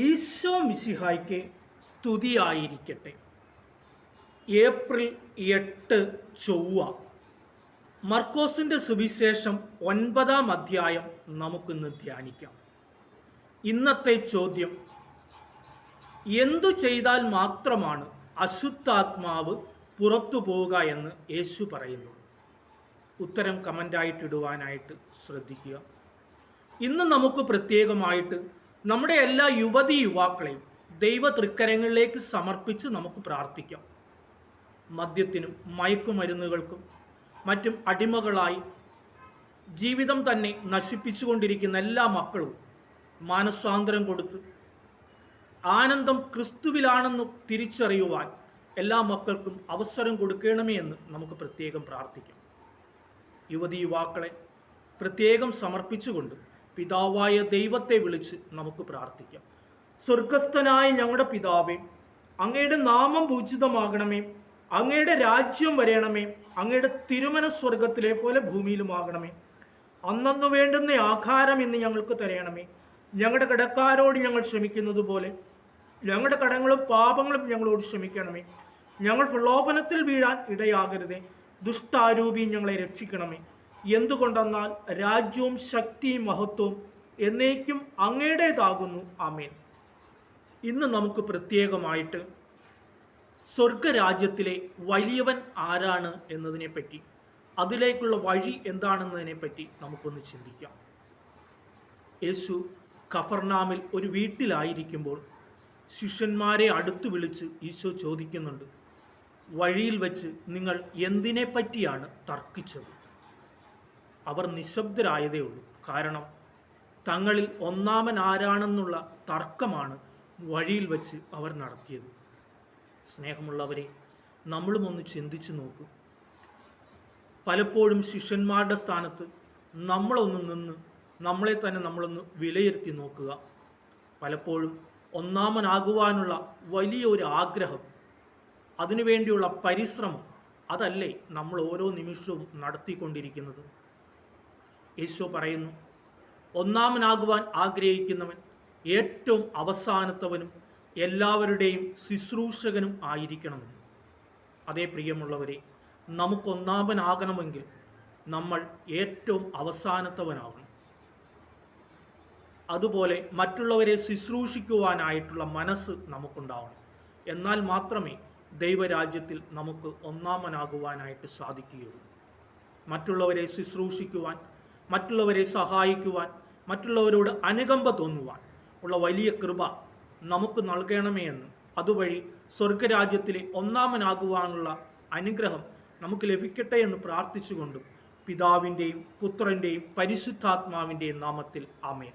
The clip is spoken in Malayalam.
ഈശോ മിശിഹായ്ക്ക് സ്തുതിയായിരിക്കട്ടെ. ഏപ്രിൽ 8 ചൊവ്വ. മർക്കോസിൻ്റെ സുവിശേഷം 9-ാം അധ്യായം നമുക്കിന്ന് ധ്യാനിക്കാം. ഇന്നത്തെ ചോദ്യം: എന്തു ചെയ്താൽ മാത്രമാണ് അശുദ്ധാത്മാവ് പുറത്തു പോവുക എന്ന് യേശു പറയുന്നത്? ഉത്തരം കമൻ്റായിട്ടിടുവാനായിട്ട് ശ്രദ്ധിക്കുക. ഇന്ന് നമുക്ക് പ്രത്യേകമായിട്ട് നമ്മുടെ എല്ലാ യുവതി യുവാക്കളെയും ദൈവ തൃക്കരങ്ങളിലേക്ക് സമർപ്പിച്ച് നമുക്ക് പ്രാർത്ഥിക്കാം. മദ്യത്തിനും മയക്കുമരുന്നുകൾക്കും മറ്റും അടിമകളായി ജീവിതം തന്നെ നശിപ്പിച്ചുകൊണ്ടിരിക്കുന്ന എല്ലാ മക്കളും മാനസാന്തരം കൊടുത്ത് ആനന്ദം ക്രിസ്തുവിലാണെന്ന് തിരിച്ചറിയുവാൻ എല്ലാ മക്കൾക്കും അവസരം കൊടുക്കണമേ എന്ന് നമുക്ക് പ്രത്യേകം പ്രാർത്ഥിക്കാം. യുവതി യുവാക്കളെ പ്രത്യേകം സമർപ്പിച്ചുകൊണ്ട് പിതാവായ ദൈവത്തെ വിളിച്ച് നമുക്ക് പ്രാർത്ഥിക്കാം. സ്വർഗസ്ഥനായ ഞങ്ങളുടെ പിതാവേ, അങ്ങയുടെ നാമം പൂജിതമാകണമേ, അങ്ങയുടെ രാജ്യം വരയണമേ, അങ്ങയുടെ തിരുമന സ്വർഗത്തിലെ പോലെ ഭൂമിയിലുമാകണമേ. അന്നന്ന് വേണ്ടുന്ന ആഹാരം ഇന്ന് ഞങ്ങൾക്ക് തരയണമേ. ഞങ്ങളുടെ കടക്കാരോട് ഞങ്ങൾ ക്ഷമിക്കുന്നത് പോലെ ഞങ്ങളുടെ കടങ്ങളും പാപങ്ങളും ഞങ്ങളോട് ക്ഷമിക്കണമേ. ഞങ്ങൾ പ്രലോഭനത്തിൽ വീഴാൻ ഇടയാകരുതേ, ദുഷ്ടാരൂപി ഞങ്ങളെ രക്ഷിക്കണമേ. എന്തുകൊണ്ടെന്നാൽ രാജ്യവും ശക്തിയും മഹത്വവും എന്നേക്കും അങ്ങയുടേതാകുന്നു. ആമേൻ. ഇന്ന് നമുക്ക് പ്രത്യേകമായിട്ട് സ്വർഗരാജ്യത്തിലെ വലിയവൻ ആരാണ് എന്നതിനെപ്പറ്റി, അതിലേക്കുള്ള വഴി എന്താണെന്നതിനെപ്പറ്റി നമുക്കൊന്ന് ചിന്തിക്കാം. യേശു കഫർനാമിൽ ഒരു വീട്ടിലായിരിക്കുമ്പോൾ ശിഷ്യന്മാരെ അടുത്തു വിളിച്ച് ഈശോ ചോദിക്കുന്നുണ്ട്, വഴിയിൽ വെച്ച് നിങ്ങൾ എന്തിനെ പറ്റിയാണ് തർക്കിച്ചത്? അവർ നിശബ്ദരായതേ ഉള്ളൂ. കാരണം തങ്ങളിൽ ഒന്നാമൻ ആരാണെന്നുള്ള തർക്കമാണ് വഴിയിൽ വെച്ച് അവർ നടത്തിയത്. സ്നേഹമുള്ളവരെ, നമ്മളും ഒന്ന് ചിന്തിച്ചു നോക്കൂ. പലപ്പോഴും ശിഷ്യന്മാരുടെ സ്ഥാനത്ത് നമ്മളൊന്ന് നിന്ന് നമ്മളെ തന്നെ നമ്മളൊന്ന് വിലയിരുത്തി നോക്കുക. പലപ്പോഴും ഒന്നാമനാകുവാനുള്ള വലിയൊരു ആഗ്രഹം, അതിനുവേണ്ടിയുള്ള പരിശ്രമം, അതല്ലേ നമ്മൾ ഓരോ നിമിഷവും നടത്തിക്കൊണ്ടിരിക്കുന്നത്? യേശു പറയുന്നു, ഒന്നാമനാകുവാൻ ആഗ്രഹിക്കുന്നവൻ ഏറ്റവും അവസാനത്തവനും എല്ലാവരുടെയും ശുശ്രൂഷകനും ആയിരിക്കണമെന്ന്. അതേ പ്രിയമുള്ളവരെ, നമുക്കൊന്നാമനാകണമെങ്കിൽ നമ്മൾ ഏറ്റവും അവസാനത്തവനാകണം. അതുപോലെ മറ്റുള്ളവരെ ശുശ്രൂഷിക്കുവാനായിട്ടുള്ള മനസ്സ് നമുക്കുണ്ടാവണം. എന്നാൽ മാത്രമേ ദൈവരാജ്യത്തിൽ നമുക്ക് ഒന്നാമനാകുവാനായിട്ട് സാധിക്കുകയുള്ളൂ. മറ്റുള്ളവരെ ശുശ്രൂഷിക്കുവാൻ, മറ്റുള്ളവരെ സഹായിക്കുവാൻ, മറ്റുള്ളവരോട് അനുകമ്പ തോന്നുവാൻ ഉള്ള വലിയ കൃപ നമുക്ക് നൽകണമേ എന്ന്, അതുവഴി സ്വർഗരാജ്യത്തിലെ ഒന്നാമനാകുവാനുള്ള അനുഗ്രഹം നമുക്ക് ലഭിക്കട്ടെ എന്ന് പ്രാർത്ഥിച്ചുകൊണ്ടും പിതാവിൻ്റെയും പുത്രൻ്റെയും പരിശുദ്ധാത്മാവിൻ്റെയും നാമത്തിൽ ആമേൻ.